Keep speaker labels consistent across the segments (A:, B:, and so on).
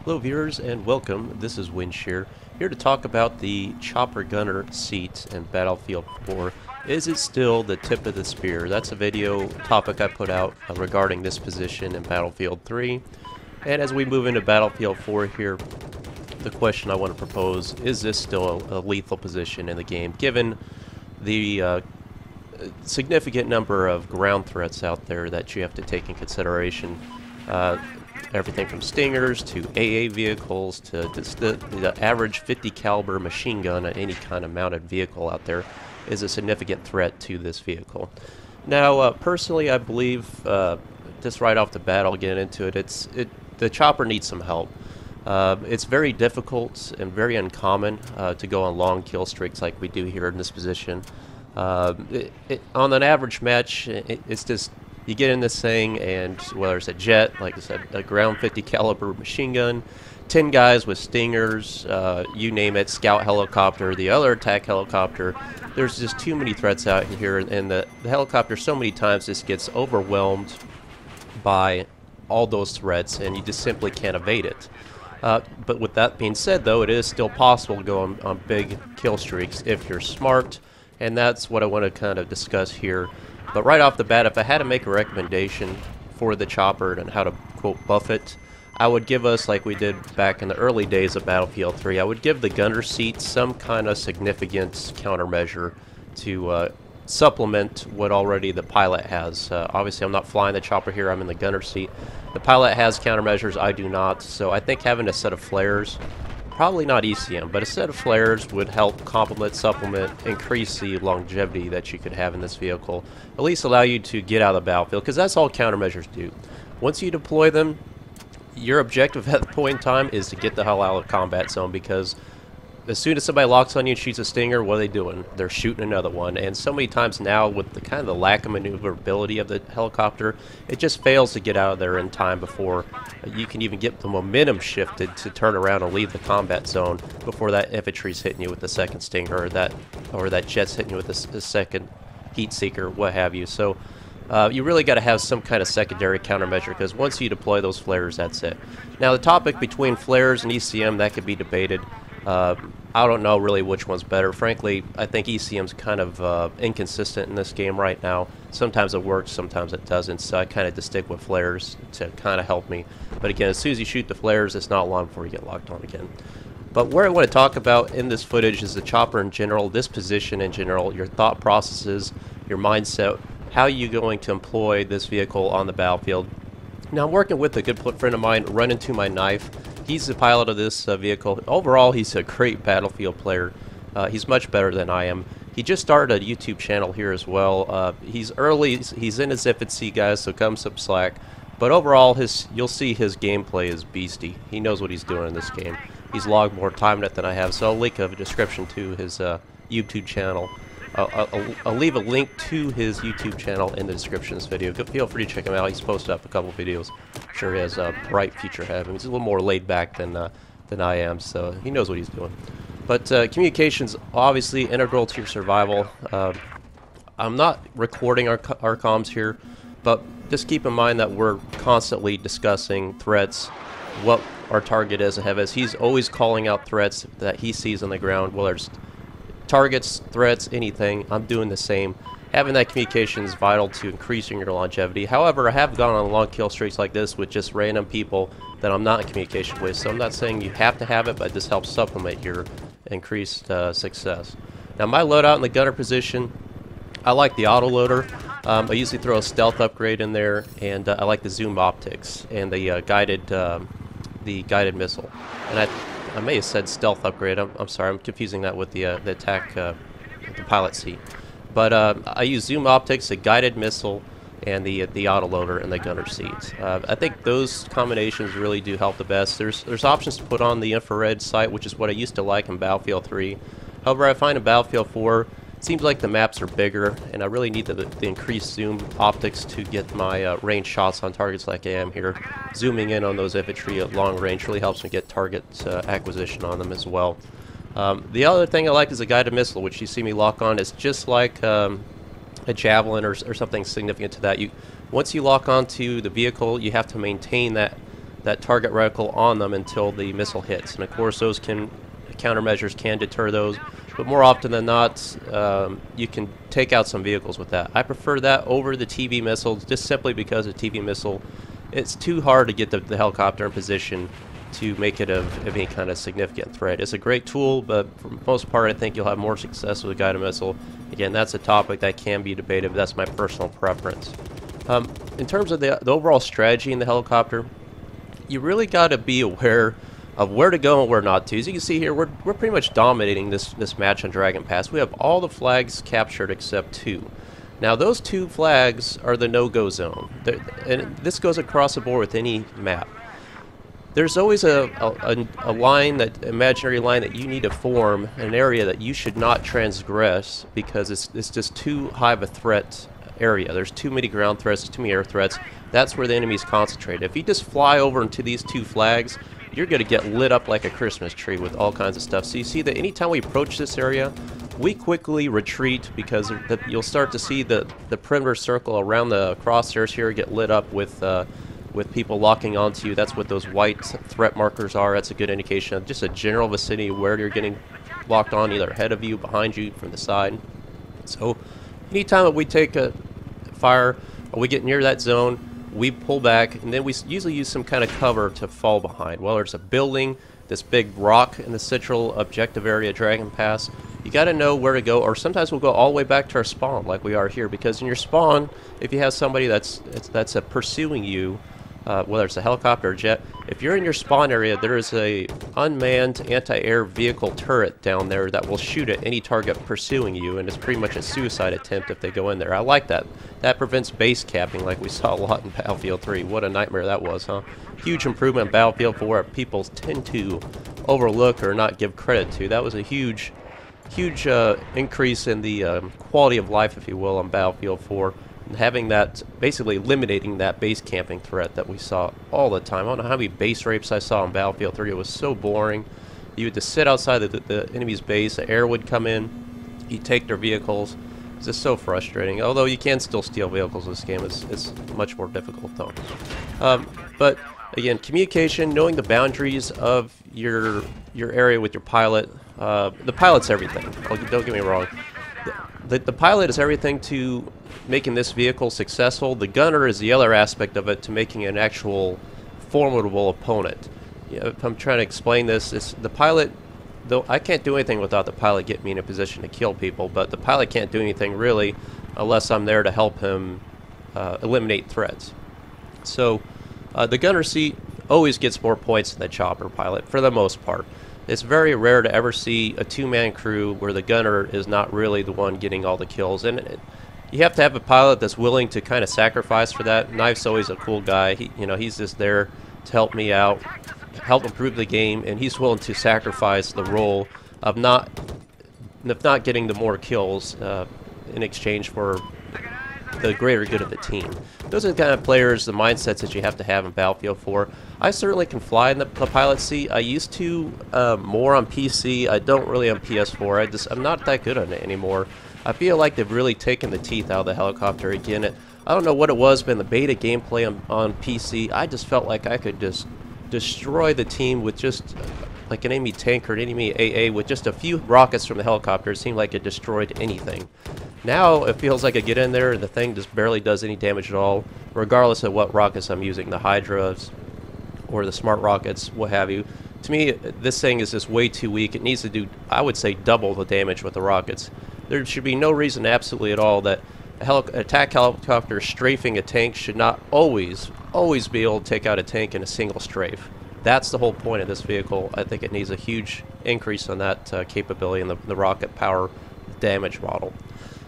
A: Hello viewers and welcome. This is Windshear, here to talk about the chopper gunner seat in Battlefield 4. Is it still the tip of the spear? That's a video topic I put out regarding this position in Battlefield 3. And as we move into Battlefield 4 here, the question I want to propose, is this still a lethal position in the game, given the significant number of ground threats out there that you have to take in consideration? Everything from Stingers to AA vehicles to the average 50 caliber machine gun on any kind of mounted vehicle out there is a significant threat to this vehicle. Now, personally, I believe, just right off the bat, I'll get into it, the chopper needs some help. It's very difficult and very uncommon to go on long kill streaks like we do here in this position. On an average match, it's just, you get in this thing, and whether it's a jet, like I said, a ground 50 caliber machine gun, 10 guys with Stingers, you name it, scout helicopter, the other attack helicopter, there's just too many threats out here, and the helicopter so many times just gets overwhelmed by all those threats, and you just simply can't evade it. But with that being said, though, it is still possible to go on big kill streaks if you're smart, and that's what I want to kind of discuss here. But right off the bat, if I had to make a recommendation for the chopper and how to, quote, buff it, I would give us, like we did back in the early days of Battlefield 3, I would give the gunner seat some kind of significant countermeasure to supplement what already the pilot has. Obviously, I'm not flying the chopper here, I'm in the gunner seat. The pilot has countermeasures, I do not, so I think having a set of flares, probably not ECM, but a set of flares would help complement, supplement, increase the longevity that you could have in this vehicle. At least allow you to get out of the battlefield, because that's all countermeasures do. Once you deploy them, your objective at the point in time is to get the hell out of the combat zone, because as soon as somebody locks on you and shoots a Stinger, what are they doing? They're shooting another one. And so many times now, with the kind of the lack of maneuverability of the helicopter, it just fails to get out of there in time before you can even get the momentum shifted to turn around and leave the combat zone before that infantry's hitting you with the second Stinger, or that jet's hitting you with the second heat seeker, what have you. So you really got to have some kind of secondary countermeasure, because once you deploy those flares, that's it. Now, the topic between flares and ECM, that could be debated. I don't know really which one's better. Frankly, I think ECM's kind of inconsistent in this game right now. Sometimes it works, sometimes it doesn't, so I kind of just stick with flares to kind of help me. But again, as soon as you shoot the flares, it's not long before you get locked on again. But where I want to talk about in this footage is the chopper in general, this position in general, your thought processes, your mindset, how you're going to employ this vehicle on the battlefield. Now, I'm working with a good friend of mine, Run Into My Knife. He's the pilot of this vehicle. Overall, he's a great Battlefield player. He's much better than I am. He just started a YouTube channel here as well. He's early, he's in his infancy, guys, so come some slack. But overall, you'll see his gameplay is beastie. He knows what he's doing in this game. He's logged more time in it than I have, so I'll link a description to his YouTube channel. I'll leave a link to his YouTube channel in the description of this video. Feel free to check him out. He's posted up a couple videos. I'm sure he has a bright future ahead of him. He's a little more laid back than I am, so he knows what he's doing. But communication's obviously integral to your survival. I'm not recording our comms here, but just keep in mind that we're constantly discussing threats, what our target is ahead of us. He's always calling out threats that he sees on the ground, whether it's targets, threats, anything. I'm doing the same. Having that communication is vital to increasing your longevity. However, I have gone on long kill streaks like this with just random people that I'm not in communication with, so I'm not saying you have to have it, but this helps supplement your increased success. Now, my loadout in the gunner position, I like the autoloader. I usually throw a stealth upgrade in there, and I like the zoom optics and the guided missile. And I may have said stealth upgrade. I'm sorry, I'm confusing that with the attack, the pilot seat. But I use zoom optics, a guided missile, and the autoloader and the gunner seat. I think those combinations really do help the best. There's options to put on the infrared sight, which is what I used to like in Battlefield 3. However, I find in Battlefield 4, it seems like the maps are bigger, and I really need the increased zoom optics to get my range shots on targets like I am here. Zooming in on those infantry at long range really helps me get target acquisition on them as well. The other thing I like is a guided missile, which you see me lock on. It's just like a javelin or something significant to that. Once you lock onto the vehicle, you have to maintain that that target reticle on them until the missile hits. And of course, those countermeasures can deter those, but more often than not, you can take out some vehicles with that. I prefer that over the TV missiles, just simply because a TV missile, it's too hard to get the helicopter in position to make it of any kind of significant threat. It's a great tool, but for the most part, I think you'll have more success with a guided missile. Again, that's a topic that can be debated, but that's my personal preference. In terms of the overall strategy in the helicopter, you really got to be aware of where to go and where not to. As you can see here, we're pretty much dominating this match on Dragon Pass. We have all the flags captured except 2. Now, those 2 flags are the no-go zone, and this goes across the board with any map. There's always a line, that imaginary line that you need to form, an area that you should not transgress, because it's just too high of a threat area. There's too many ground threats, too many air threats. That's where the enemy's concentrated. If you just fly over into these 2 flags, you're going to get lit up like a Christmas tree with all kinds of stuff. So you see that anytime we approach this area, we quickly retreat, because you'll start to see the perimeter circle around the crosshairs here get lit up with people locking onto you. That's what those white threat markers are. That's a good indication of just a general vicinity where you're getting locked on, either ahead of you, behind you, from the side. So anytime that we take a fire or we get near that zone, we pull back, and then we usually use some kind of cover to fall behind. Whether it's a building, this big rock in the central objective area, Dragon Pass, you got to know where to go. Or sometimes we'll go all the way back to our spawn, like we are here, because in your spawn, if you have somebody that's pursuing you, whether it's a helicopter or jet, if you're in your spawn area, there is a unmanned anti-air vehicle turret down there that will shoot at any target pursuing you, and it's pretty much a suicide attempt if they go in there. I like that. That prevents base capping, like we saw a lot in Battlefield 3. What a nightmare that was, huh? Huge improvement in Battlefield 4 where people tend to overlook or not give credit to. That was a huge increase in the quality of life, if you will, on Battlefield 4. Having that, basically eliminating that base camping threat that we saw all the time. I don't know how many base rapes I saw in Battlefield 3. It was so boring. You would just sit outside the enemy's base, the air would come in, you take their vehicles. It's just so frustrating. Although you can still steal vehicles in this game, it's much more difficult though. But again, communication, knowing the boundaries of your area with your pilot. The pilot's everything. Don't get me wrong. The pilot is everything to making this vehicle successful. The gunner is the other aspect of it to making an actual formidable opponent. You know, if I'm trying to explain this, it's the pilot, though I can't do anything without the pilot getting me in a position to kill people, but the pilot can't do anything really unless I'm there to help him eliminate threats. So the gunner seat always gets more points than the chopper pilot for the most part. It's very rare to ever see a 2-man crew where the gunner is not really the one getting all the kills. And you have to have a pilot that's willing to kind of sacrifice for that. Knife's always a cool guy. He's just there to help me out, help improve the game, and he's willing to sacrifice the role of not getting the more kills in exchange for the greater good of the team. Those are the kind of players, the mindsets that you have to have in Battlefield 4. I certainly can fly in the pilot seat. I used to more on PC. I don't really on PS4. I'm not that good on it anymore. I feel like they've really taken the teeth out of the helicopter again. I don't know what it was, but in the beta gameplay on PC, I just felt like I could just destroy the team with just like an enemy tank or an enemy AA with just a few rockets from the helicopter. It seemed like it destroyed anything. Now it feels like I get in there and the thing just barely does any damage at all, regardless of what rockets I'm using, the Hydras or the smart rockets, what have you. To me, this thing is just way too weak. It needs to do, I would say, double the damage with the rockets. There should be no reason absolutely at all that an attack helicopter strafing a tank should not always be able to take out a tank in a single strafe. That's the whole point of this vehicle. I think it needs a huge increase on that capability in the rocket power damage model.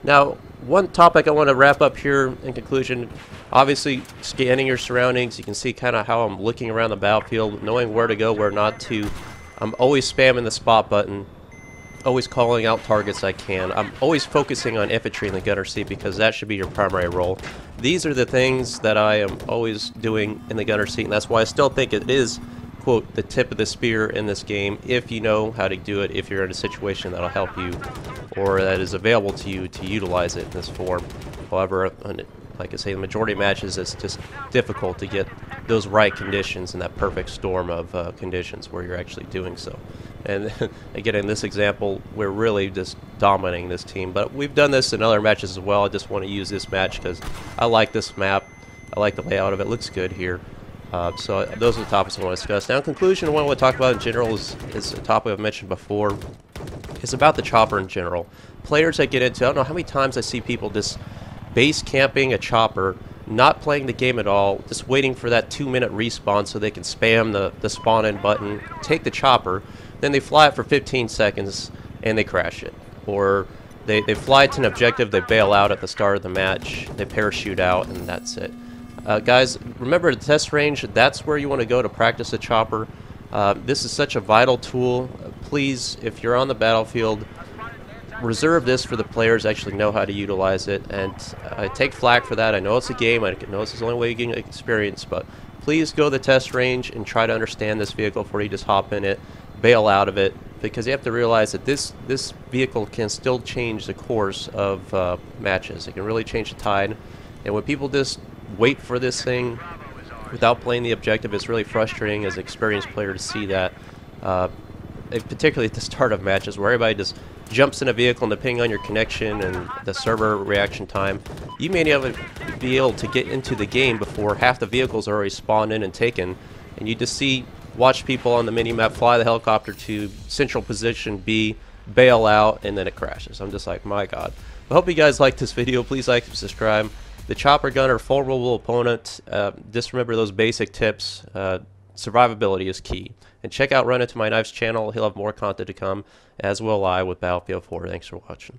A: Now, one topic I want to wrap up here in conclusion, obviously scanning your surroundings. You can see kind of how I'm looking around the battlefield, knowing where to go, where not to. I'm always spamming the spot button, always calling out targets I can. I'm always focusing on infantry in the gunner seat because that should be your primary role. These are the things that I am always doing in the gunner seat, and that's why I still think it is, quote, the tip of the spear in this game if you know how to do it, if you're in a situation that'll help you or that is available to you to utilize it in this form. However, like I say, the majority of matches, it's just difficult to get those right conditions and that perfect storm of conditions where you're actually doing so. And again, in this example, we're really just dominating this team. But we've done this in other matches as well. I just want to use this match because I like this map. I like the layout of it. It looks good here. So those are the topics I want to discuss. Now, in conclusion, what I want to talk about in general is a topic I've mentioned before. It's about the chopper in general. Players that get into, I don't know how many times I see people just base camping a chopper, not playing the game at all, just waiting for that 2-minute respawn so they can spam the spawn in button, take the chopper, then they fly it for 15 seconds and they crash it. Or they fly to an objective, they bail out at the start of the match, they parachute out, and that's it. Guys, remember the test range, that's where you want to go to practice a chopper. This is such a vital tool. Please, if you're on the battlefield, reserve this for the players that actually know how to utilize it. And I take flack for that. I know it's a game. I know this is the only way you can get experience. But please go to the test range and try to understand this vehicle before you just hop in it, bail out of it. Because you have to realize that this vehicle can still change the course of matches. It can really change the tide. And when people just wait for this thing without playing the objective, it's really frustrating as an experienced player to see that, particularly at the start of matches where everybody just jumps in a vehicle, and depending on your connection and the server reaction time, you may not be able to get into the game before half the vehicles are already spawned in and taken, and you just watch people on the mini-map fly the helicopter to central position B, bail out, and then it crashes. I'm just like, my god. I hope you guys liked this video. Please like and subscribe. The chopper gunner, vulnerable opponent, just remember those basic tips. Survivability is key. And check out Run Into My Knife's channel. He'll have more content to come, as will I with Battlefield 4. Thanks for watching.